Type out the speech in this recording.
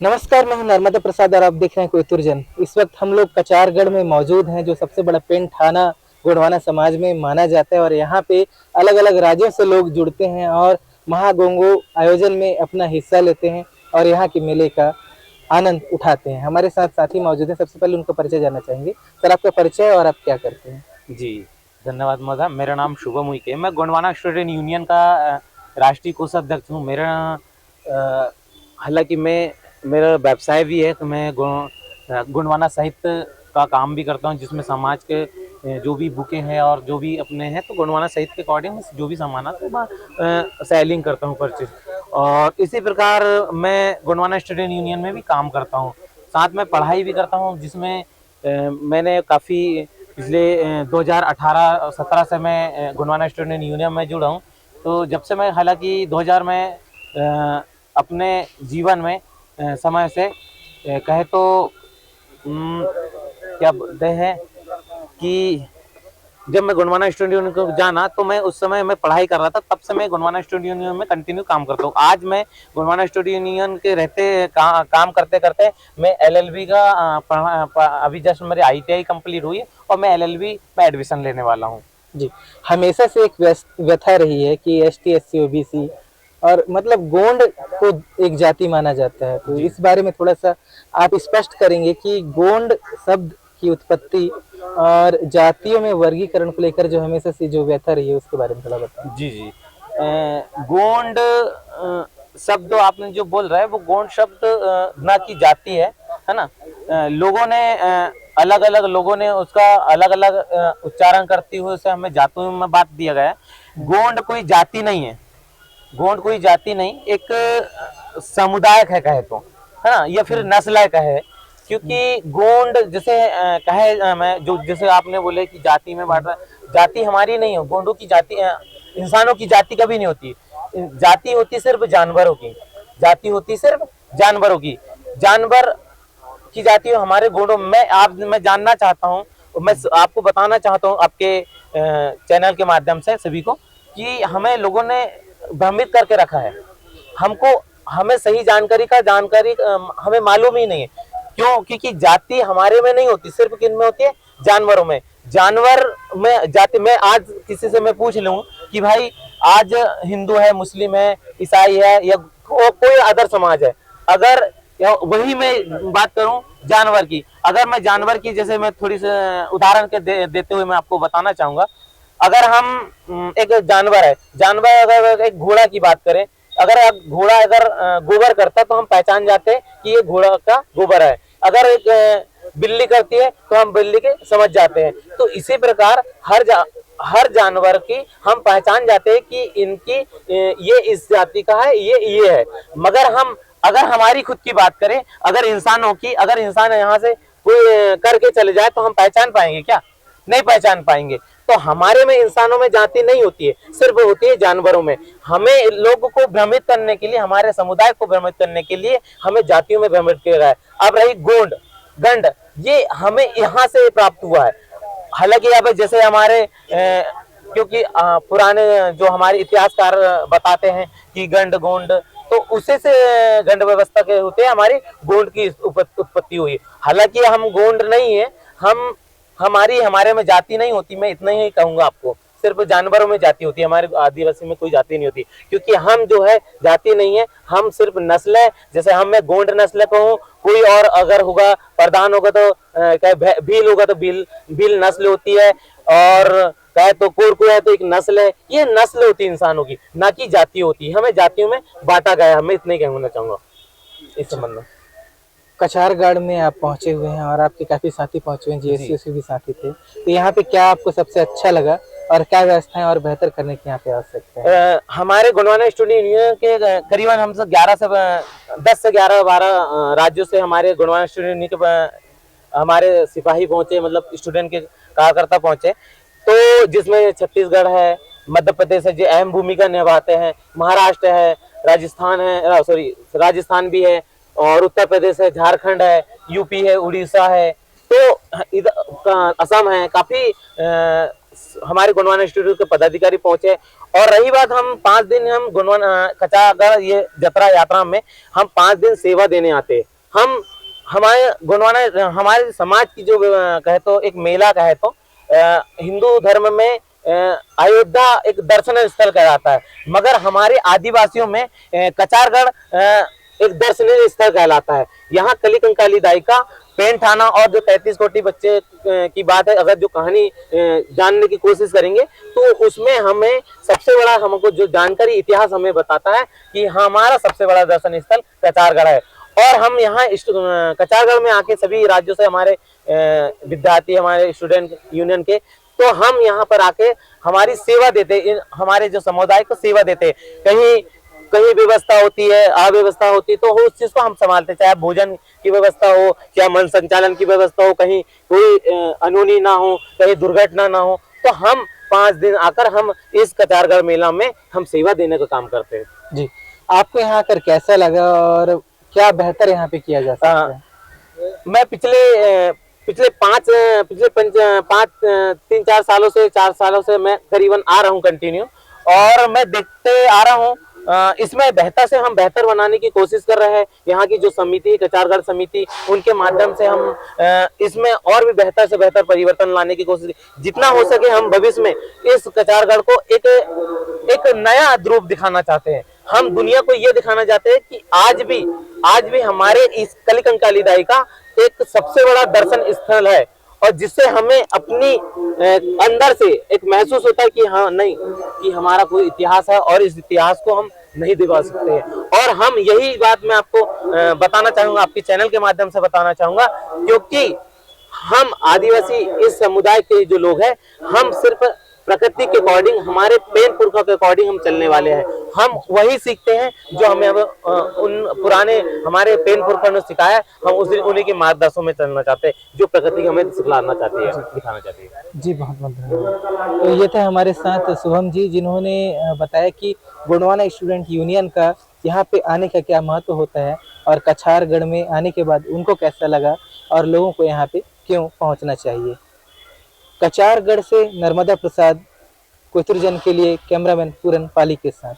नमस्कार, मैं हूं नर्मदा प्रसाद और आप देख रहे हैं कोई तुरजन। इस वक्त हम लोग कचारगढ़ में मौजूद हैं, जो सबसे बड़ा पेंट थाना गोंडवाना समाज में माना जाता है। और यहाँ पे अलग अलग राज्यों से लोग जुड़ते हैं और महागोंगो आयोजन में अपना हिस्सा लेते हैं और यहाँ के मेले का आनंद उठाते हैं। हमारे साथ साथी मौजूद हैं। सबसे पहले उनका परिचय जानना चाहेंगे। सर, आपका परिचय और आप क्या करते हैं? जी, धन्यवाद महोदय। मेरा नाम शुभम उइके है। मैं गोंडवाना स्टूडेंट यूनियन का राष्ट्रीय कोषाध्यक्ष हूँ। हालांकि मेरा व्यवसाय भी है, तो मैं गोंडवाना साहित्य का काम भी करता हूँ, जिसमें समाज के जो भी बुकें हैं और जो भी अपने हैं, तो गोंडवाना साहित्य के अकॉर्डिंग जो भी सामान आता है मैं सेलिंग करता हूँ, परचेज। और इसी प्रकार मैं गोंडवाना स्टूडेंट यूनियन में भी काम करता हूँ, साथ में पढ़ाई भी करता हूँ, जिसमें मैंने काफ़ी पिछले 2018-17 से मैं गोंडवाना स्टूडेंट यूनियन में जुड़ा हूँ। तो जब से मैं हालांकि 2000 में अपने जीवन में समय से कहे तो क्या बोलते हैं कि जब मैं गोंडवाना स्टूडेंट यूनियन को जाना, तो मैं उस समय मैं पढ़ाई कर रहा था, तब से मैं गोंडवाना स्टूडेंट यूनियन में कंटिन्यू काम करता हूँ। आज मैं गोंडवाना स्टूडेंट यूनियन के रहते काम करते करते मैं एलएलबी का अभी जस्ट मेरी आईटीआई कंप्लीट हुई है और मैं एलएलबी में एडमिशन लेने वाला हूँ। जी, हमेशा से एक व्यथा रही है कि एसटी, एससी, ओबीसी और मतलब गोंड को एक जाति माना जाता है। तो इस बारे में थोड़ा सा आप स्पष्ट करेंगे कि गोंड शब्द की उत्पत्ति और जातियों में वर्गीकरण को लेकर जो हमेशा से जो व्यथा रही है, उसके बारे में थोड़ा बताएं। जी जी। गोंड शब्द आपने जो बोल रहा है, वो गोंड शब्द ना की जाति है ना। लोगों ने अलग अलग लोगों ने उसका अलग अलग उच्चारण करते हुए उसे हमें जातियों में बांट दिया गया है। गोंड कोई जाति नहीं है, गोंड कोई जाति नहीं, एक समुदाय है कहे तो, है ना, या फिर नस्ल कहे। क्योंकि गोंड जैसे कहे मैं जो जैसे आपने बोले कि जाति में बांट रहा, जाति हमारी नहीं है। गोंडों की जाति इंसानों की जाति कभी नहीं होती। जाति होती सिर्फ जानवरों की, जाति होती सिर्फ जानवरों की। जानवर की जाति हमारे गोंडों में मैं जानना चाहता हूँ, मैं आपको बताना चाहता हूँ आपके चैनल के माध्यम से सभी को, कि हमें लोगों ने भ्रमित करके रखा है। हमें सही जानकारी हमें मालूम ही नहीं है। क्यों? क्योंकि जाति हमारे में नहीं होती, सिर्फ किन में होती है? जानवरों में। जानवर में जाति में आज किसी से मैं पूछ लूं कि भाई आज हिंदू है, मुस्लिम है, ईसाई है या कोई अदर समाज है, अगर वही मैं बात करूं जानवर की, अगर मैं जानवर की जैसे मैं थोड़ी सी उदाहरण के देते हुए मैं आपको बताना चाहूंगा। अगर हम एक जानवर है, जानवर अगर एक घोड़ा की बात करें, अगर घोड़ा अगर गोबर करता तो हम पहचान जाते हैं कि ये घोड़ा का गोबर है। अगर एक बिल्ली करती है तो हम बिल्ली के समझ जाते हैं। तो इसी प्रकार हर जानवर की हम पहचान जाते हैं कि इनकी ये इस जाति का है, ये है। मगर हम अगर हमारी खुद की बात करें, अगर इंसानों की, अगर इंसान यहाँ से कोई करके चले जाए तो हम पहचान पाएंगे क्या? नहीं पहचान पाएंगे। तो हमारे में, इंसानों में जाति नहीं होती है, सिर्फ होती है जानवरों में। हमें लोगों को भ्रमित करने के लिए, हमारे समुदाय को भ्रमित करने के लिए हमें जातियों में भ्रमित किया गया है। अब रही गोंड, गंड, ये हमें यहाँ से प्राप्त हुआ है। हालांकि अब जैसे हमारे क्योंकि पुराने जो हमारे इतिहासकार बताते हैं कि गंड गोंड, तो उसे से गंड व्यवस्था के होते हमारी गोंड की उत्पत्ति हुई। हालांकि हम गोंड नहीं है, हमारे में जाति नहीं होती। मैं इतना ही कहूंगा आपको, सिर्फ जानवरों में जाति होती है, हमारे आदिवासी में कोई जाति नहीं होती। क्योंकि हम जो है जाति नहीं है, हम सिर्फ नस्ल है। जैसे हम मैं गोंड नस्ल को हूँ, कोई और अगर होगा प्रधान होगा तो भील होगा तो भील नस्ल होती है, और कहे तो कोरकू है तो एक नस्ल है। ये नस्ल होती है इंसानों की, ना कि जाति होती है। हमें जातियों में बांटा गया है। मैं इतना ही कहना चाहूंगा इस संबंध में। कचारगढ़ में आप पहुंचे हुए हैं और आपके काफी साथी पहुंचे हुए हैं, जीएससी भी साथी थे। तो यहाँ पे क्या आपको सबसे अच्छा लगा और क्या व्यवस्थाएं और बेहतर करने की यहाँ पे आवश्यकता है? हमारे गोंडवाना स्टूडेंट यूनियन के करीबन हम सब 10 से 11-12 राज्यों से हमारे गोंडवाना स्टूडेंट यूनियन के हमारे सिपाही पहुंचे, मतलब स्टूडेंट के कार्यकर्ता पहुंचे। तो जिसमें छत्तीसगढ़ है, मध्य प्रदेश है, जो अहम भूमिका निभाते हैं, महाराष्ट्र है, राजस्थान है, राजस्थान भी है, और उत्तर प्रदेश है, झारखंड है, यूपी है, उड़ीसा है, तो इधर असम है। काफी हमारे गोंडवाना इंस्टीट्यूट के पदाधिकारी पहुंचे। और रही बात, हम 5 दिन हम गोंडवाना कचारगढ़ ये जतरा यात्रा में हम 5 दिन सेवा देने आते हैं। हम हमारे गोंडवाना हमारे समाज की जो कहे तो एक मेला कहे तो हिंदू धर्म में अयोध्या एक दर्शन स्थल कहलाता है, मगर हमारे आदिवासियों में कचारगढ़ एक दर्शनीय स्थल कहलाता है। यहाँ कली कंकाली दाई का पेन ठाना और जो 33 कोटि बच्चे की बात है, अगर जो कहानी जानने की कोशिश करेंगे तो उसमें हमें सबसे बड़ा हमको जो जानकारी इतिहास हमें बताता है कि हमारा सबसे बड़ा दर्शन स्थल कचारगढ़ है। और हम यहाँ कचारगढ़ में आके सभी राज्यों से हमारे विद्यार्थी, हमारे स्टूडेंट यूनियन के, तो हम यहाँ पर आके हमारी सेवा देते, हमारे जो समुदाय को सेवा देते। कहीं कहीं व्यवस्था होती है, अव्यवस्था होती है, तो उस चीज को हम संभालते, चाहे भोजन की व्यवस्था हो, क्या मन संचालन की व्यवस्था हो, कहीं कोई अनहोनी ना हो, कहीं दुर्घटना ना हो, तो हम 5 दिन आकर हम इस कचारगढ़ मेला में हम सेवा देने का काम करते हैं। जी, आपको यहाँ आकर कैसा लगा और क्या बेहतर यहाँ पे किया जा सकता है? मैं पिछले 3-4 सालों से 4 सालों से मैं करीबन आ रहा हूँ कंटिन्यू, और मैं देखते आ रहा हूँ इसमें बेहतर से हम बेहतर बनाने की कोशिश कर रहे हैं। यहाँ की जो समिति, कचारगढ़ समिति, उनके माध्यम से हम इसमें और भी बेहतर से बेहतर परिवर्तन लाने की कोशिश, जितना हो सके हम भविष्य में इस कचारगढ़ को एक नया रूप दिखाना चाहते हैं। हम दुनिया को ये दिखाना चाहते हैं कि आज भी हमारे इस कली कंकाली दाई का एक सबसे बड़ा दर्शन स्थल है, और जिससे हमें अपनी अंदर से एक महसूस होता है कि हाँ, नहीं, कि हमारा कोई इतिहास है और इस इतिहास को हम नहीं दबा सकते हैं। और हम यही बात मैं आपको बताना चाहूंगा, आपके चैनल के माध्यम से बताना चाहूंगा, क्योंकि हम आदिवासी इस समुदाय के जो लोग हैं, हम सिर्फ प्रकृति के अकॉर्डिंग, हमारे पेन पुरखों के अकॉर्डिंग हम चलने वाले हैं। हम वही सीखते हैं जो हमें अब उन पुराने हमारे पेन पुरखों ने सिखाया, हम उन्हीं के मार्गदर्शन में चलना चाहते हैं, जो प्रकृति हमें सिखलाना चाहती है, दिखाना चाहती है। जी, बहुत बहुत धन्यवाद। तो ये थे हमारे साथ शुभम जी, जिन्होंने बताया कि गोंडवाना स्टूडेंट यूनियन का यहाँ पे आने का क्या महत्व होता है, और कचारगढ़ में आने के बाद उनको कैसा लगा, और लोगों को यहाँ पे क्यों पहुँचना चाहिए। कचारगढ़ से नर्मदा प्रसाद, कोतुरजन के लिए कैमरामैन पूरन पाली के साथ।